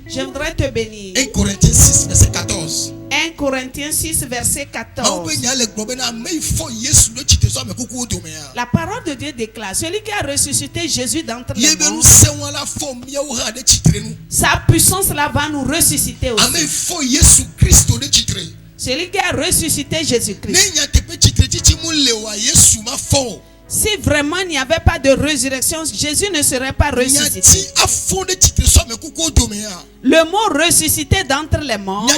Je voudrais te bénir. 1 Corinthiens 6, verset 14. 1 Corinthiens 6, verset 14. La parole de Dieu déclare, celui qui a ressuscité Jésus d'entre les morts, sa puissance là va nous ressusciter aussi. Celui qui a ressuscité Jésus-Christ. Si vraiment il n'y avait pas de résurrection, Jésus ne serait pas ressuscité. Le mot ressuscité d'entre les morts,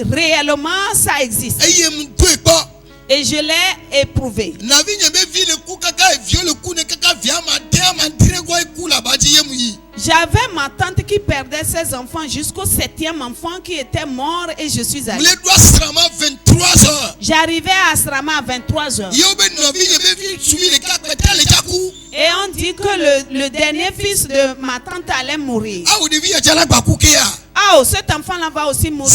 réellement ça existe. Et je l'ai éprouvé. J'avais ma tante qui perdait ses enfants jusqu'au 7e enfant qui était mort et je suis allé. J'arrivais à Asrama à 23h. Et on dit que le dernier fils de ma tante allait mourir. Ah, cet enfant-là va aussi mourir.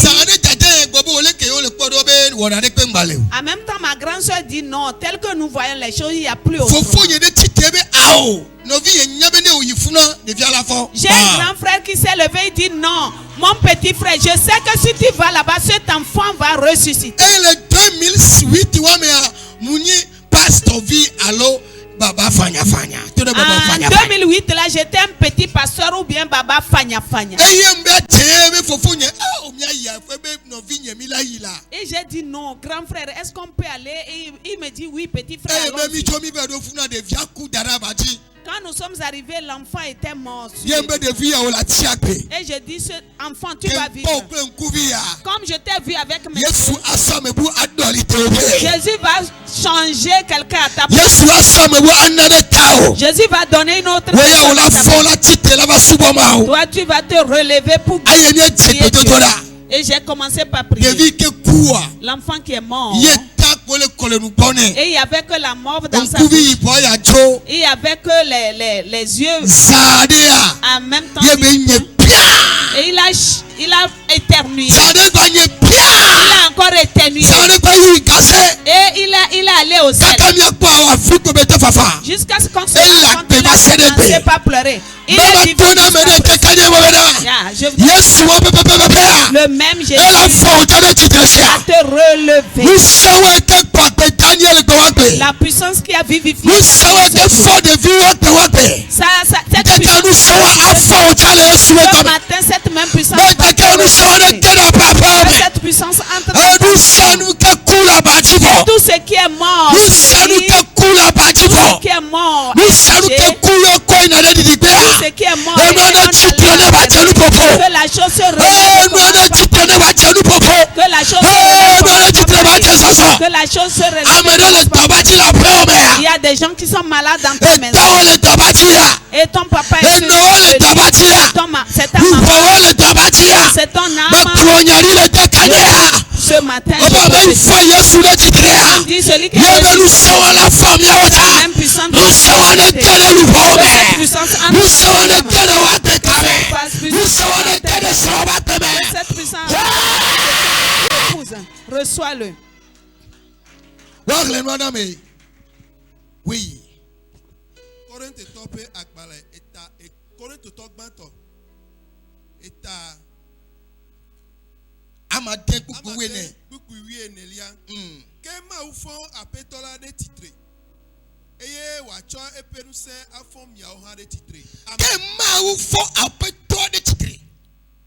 En même temps, ma grande soeur dit non, tel que nous voyons les choses, il n'y a plus autre. J'ai un grand frère qui s'est levé et dit non, mon petit frère, je sais que si tu vas là-bas, cet enfant va ressusciter. Et le 2008, pasteur vie allo Baba Fanya Fanya. En 2008, là, j'étais un petit pasteur ou bien Baba Fanya Fanya. Et j'ai dit non, grand frère, est-ce qu'on peut aller? Et il me dit oui, petit frère. Quand nous sommes arrivés, l'enfant était mort. Et j'ai dit, ce enfant, tu vas vivre. Comme je t'ai vu avec mes yeux, Jésus va changer quelqu'un à ta place. Jésus va donner une autre personne. Toi, tu vas te relever pour prier Dieu. Et j'ai commencé par prier. L'enfant qui est mort. Et il n'y avait que la mort dans sa bouche. Il n'y avait que les yeux. En même temps. Et il a éternué. Il a encore éternué. Et il est allé au ciel. Jusqu'à ce qu'on se rende compte qu'il a commencé par pleurer. Il est divin. Le même Jésus va te relever. La puissance qui a vivifié. Ce matin, cette même puissance va te relever. Cette puissance entre tout ce qui est mort. Tout ce qui est mort. Tout ce qui est mort. Que la chose se relève. Que la chose se relève. Que la chose se relève. Il y a des gens qui sont malades dans ta maison. Et ton papa est sur c'est ta maman. C'est ton âme. Ce matin, on dit celui qui est la même puissance de cette puissance cette puissance reçois-le. Oui.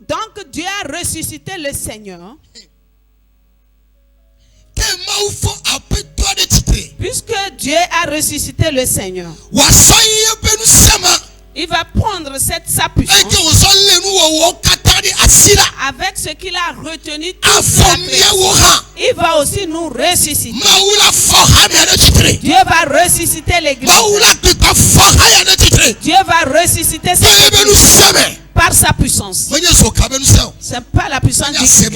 Donc Dieu a ressuscité le Seigneur. Puisque Dieu a ressuscité le Seigneur, il va prendre sa puissance avec ce qu'il a retenu. Il va aussi nous ressusciter. Dieu va ressusciter l'église. Dieu va ressusciter cette église par sa puissance. C'est pas la puissance du Christ,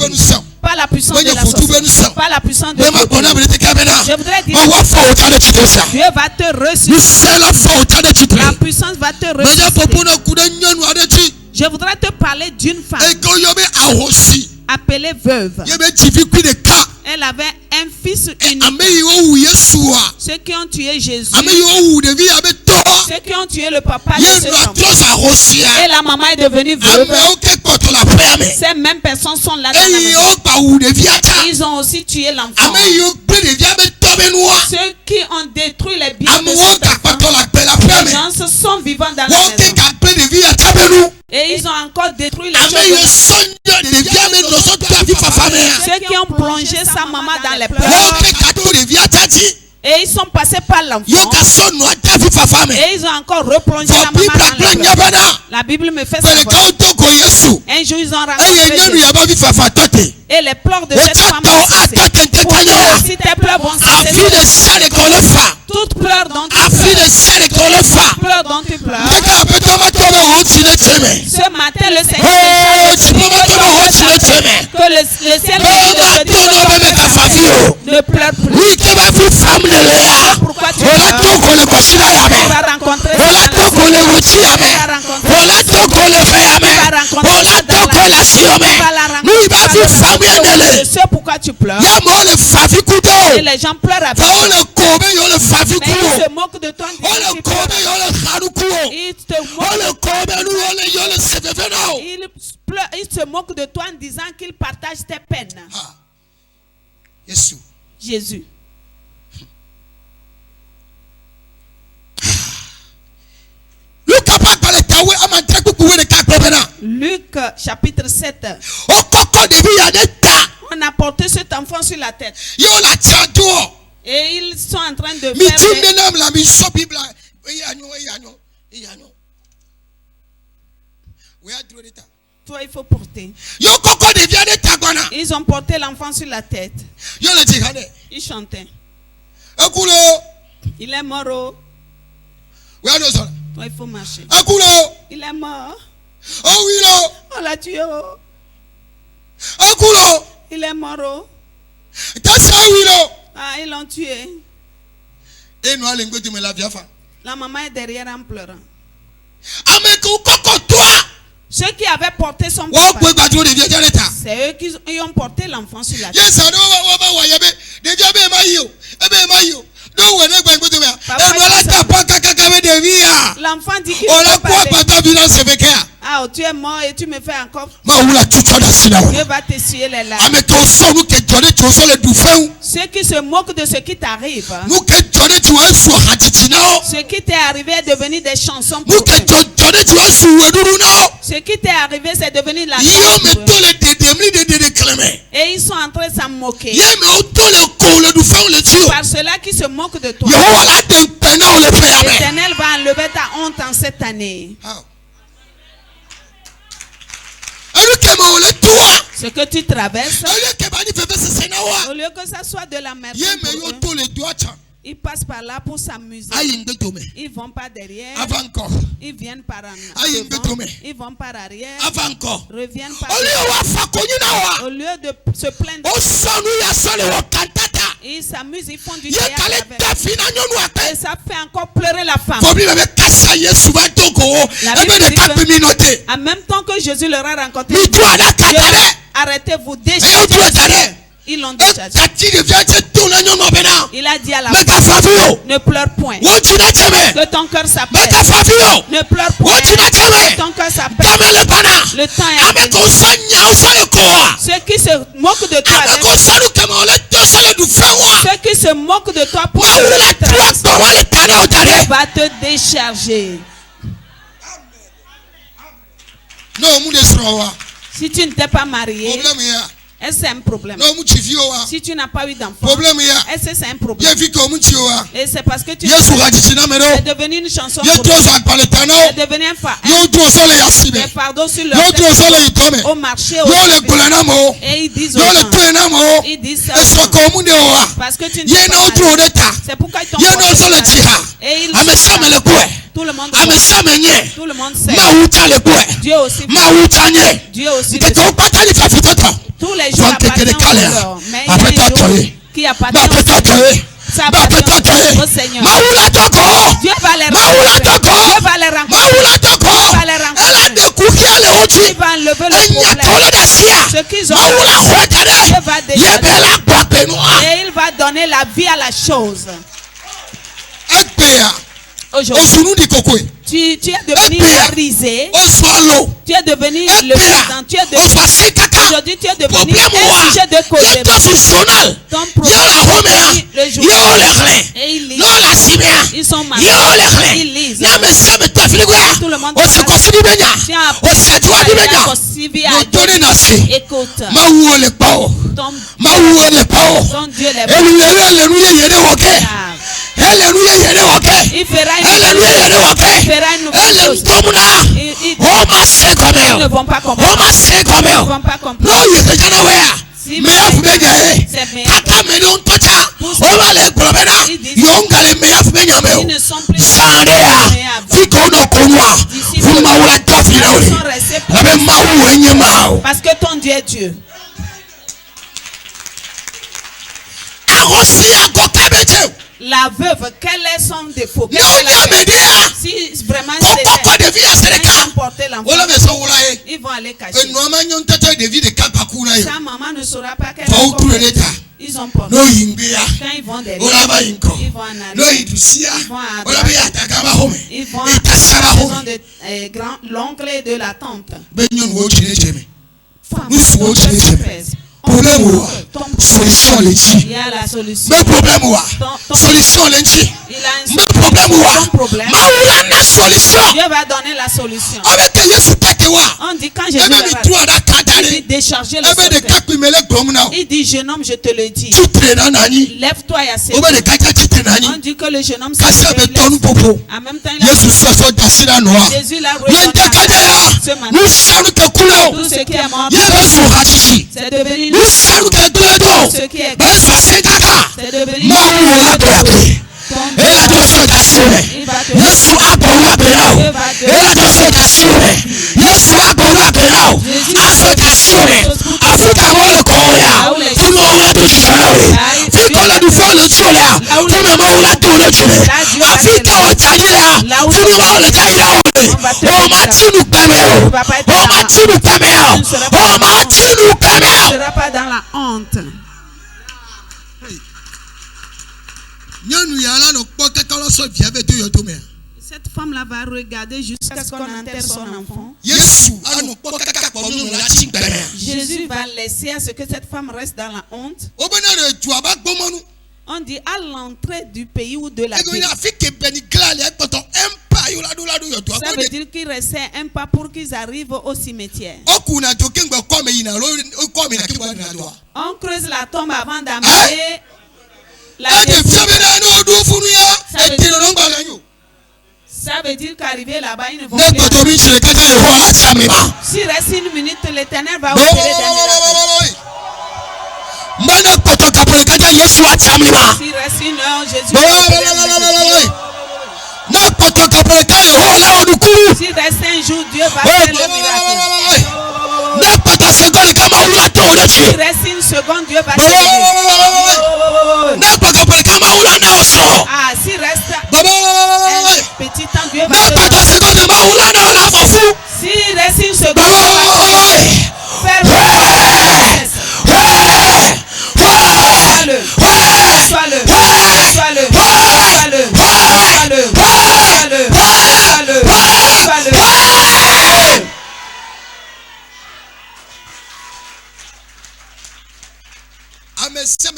pas la puissance de la sorcellerie, pas la puissance de je voudrais dire Dieu va te ressusciter. La puissance va te ressusciter. Je voudrais te parler d'une femme appelée veuve. Elle avait un fils unique. Ceux qui ont tué Jésus. Ceux qui ont tué le papa de cet enfant. Et la maman est devenue veuve. Ces mêmes personnes sont là dans la maison. Ils ont aussi tué l'enfant. Ceux qui ont détruit les biens de cet enfant. Les gens se sont vivants dans la maison. Et ils ont encore détruit les choses. Ceux qui ont plongé sa maman dans les pleurs. Et ils sont passés par l'enfant. Et ils ont encore replongé la maman dans les pleurs. La Bible me fait savoir. Un jour ils ont rencontré. Et les pleurs de cette femme ont cessé. Si tes pleurs vont cesser, toutes pleurs dont tu pleures, dont tu pleures. Ce matin, le Seigneur que le ciel ne pleure plus. Pourquoi tu pleures? Tu vas rencontrer c'est pourquoi tu pleures. Et les gens pleurent avec toi. Mais ils se moquent de toi. Ils se moquent de toi en disant qu'ils partagent tes peines. Jésus. Luc chapitre 7. On a porté cet enfant sur la tête. Et ils sont en train de faire toi, il faut porter. Ils ont porté l'enfant sur la tête. Ils chantaient. Il est mort. Toi, il faut marcher. Il est mort. On l'a tué. Il est mort. Ah, ils l'ont tué. La maman est derrière en pleurant. Ceux qui avaient porté son papa, c'est eux qui ont porté l'enfant sur la tête. L'enfant dit qu'il ah, tu es mort et tu me fais encore. Dieu va t'essuyer les larmes. Ceux qui se moquent de ce qui t'arrive. Ce qui t'est arrivé est devenu des chansons pour eux. Ce qui t'est arrivé, c'est devenu la danse. Et ils sont en train de s'en moquer. Par ceux-là qui se moquent de toi, l'Éternel va enlever ta honte en cette année. Ce que tu traverses, au lieu que ça soit de la merde, ils passent par là pour s'amuser. Ils vont pas derrière. Ils viennent par en devant. Ils vont par arrière. Reviennent par devant. Au lieu de se plaindre, ils s'amusent, ils font du théâtre avec. Et ça fait encore pleurer la femme. En même temps que Jésus leur a rencontré, arrêtez-vous, déchargez. Ils l'ont déchargé. Il a dit à la femme, ne pleure point. Que ton cœur s'apaise. Ne pleure point. Que ton cœur s'apaise. Le temps est arrivé. Ceux qui se moquent de toi, ceux qui se moquent de toi pour Dieu va te décharger. Si tu ne t'es pas marié, est-ce que c'est un problème? Si tu n'as pas eu d'enfant, est-ce que c'est un problème? Et c'est parce que tu es devenu une chanson pour toi. C'est devenu un fardeau sur leur tête, au marché, et ils disent aux gens, ils disent ça parce que tu ne t'es pas marié. C'est pourquoi ils t'ont porté. Et ils tout le monde sait. Tout le monde sait. Dieu aussi. Tous les jours appartiennent au Lord. Mais il y a des jours qui appartiennent au Seigneur. Dieu va les rencontrer. Il va enlever le problème. Ce qu'ils ont, Dieu va décharger. Et il va donner la vie à la chose. Aujourd'hui, tu es devenu risé. Tu es devenu le président. Tu es devenu, aujourd'hui, tu es devenu un sujet de colère. Ton problème, le jour. Et ils lisent. Ils sont malades. Ils lisent. Tout le monde écoute. Ton Dieu les il fera une nouvelle chose. Ils ne vont pas comprendre. Ils ne vont pas comprendre. Si ils ne sont plus parce que ton Dieu est Dieu. La veuve, quel est son défaut? Si vraiment c'est emporter l'enfant, ils vont aller cacher. Sa maman ne saura pas qu'elle est. Ils ont peur. Quand ils vont derrière, ils vont en aller. Ils vont à droite. Ils vont à la maison de l'oncle et de la tante. Femme, problème ou solution il y a la solution. Mais problème ou solution lundi. Mais problème ou solution. Dieu va donner la solution. On dit quand Jésus va décharger le secret. Il dit jeune homme, je te le dis. Lève-toi et assieds. On dit que le jeune homme s'est levé. En même temps, Jésus l'a regardé ce matin. Tout ce qui est mort, c'est devenu tout ce qui est c'est devenu ne sera pas dans la honte. Cette femme-là va regarder jusqu'à ce qu'on enterre son enfant. Jésus va laisser à ce que cette femme reste dans la honte. On dit à l'entrée du pays ou de la ville. Ça veut dire qu'il restait un pas pour qu'ils arrivent au cimetière. On creuse la tombe avant d'amener la ça veut dire qu'arriver là-bas, ils ne vont pas. Si reste une minute, l'Éternel va opérer des miracles. Si reste une heure, Jésus va opérer. Si reste un jour, Dieu va faire le miracle. Si reste une seconde, Dieu va faire le miracle. Ah, si reste un petit temps, Dieu va faire le miracle.